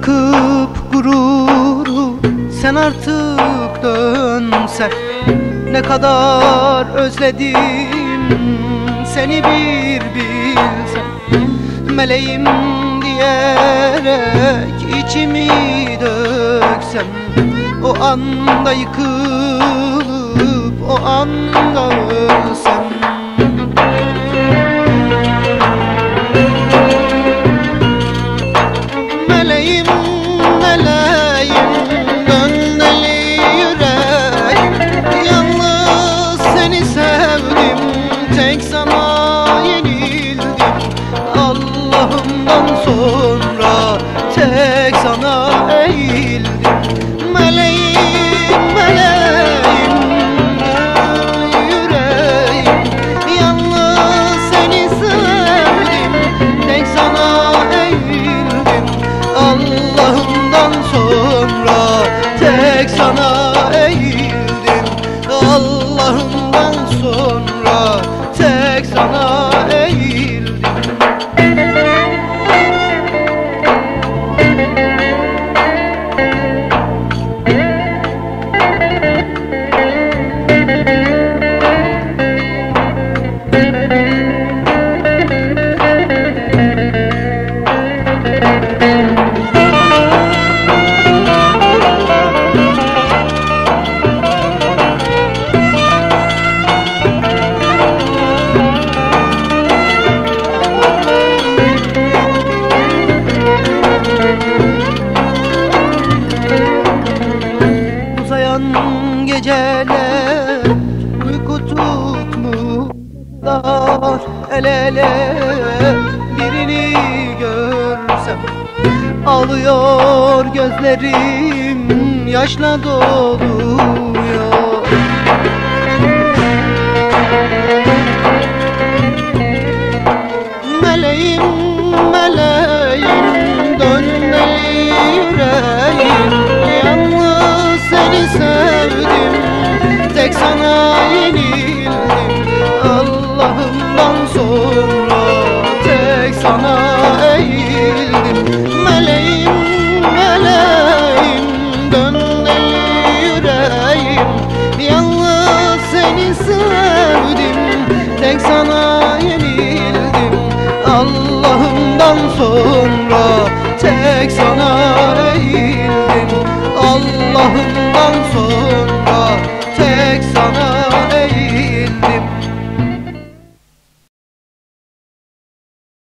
bırakıp gururu sen artık dönsen. Ne kadar özledim seni bir bilsen. Meleğim diyerek içimi döksem, o anda yıkılıp o anda ölsem. Meleğim, meleğim, dön deli yüreğim. Yalnız seni sevdim, tek sana yenildim. Allah'ımdan sonra tek sana eğildim. Meleğim, meleğim, yüreğim. Yalnız seni sevdim, tek sana eğildim. Allah'ımdan sonra tek sana eğildim. Allah'ımdan sonra tek sana eğildim. Geceler uyku tutmuşlar, el ele birini görsem. Ağlıyor gözlerim, yaşla doluyor. Meleğim, meleğim, dön deli yüreğim. Yalnız seni sevdim, tek sana yenildim. Allah'ımdan sonra tek sana eğildim. Meleğim, meleğim, dön deli yüreğim. Yalnız seni sevdim, tek sana yenildim. Allah'ımdan sonra tek sana eğildim. Allah'ım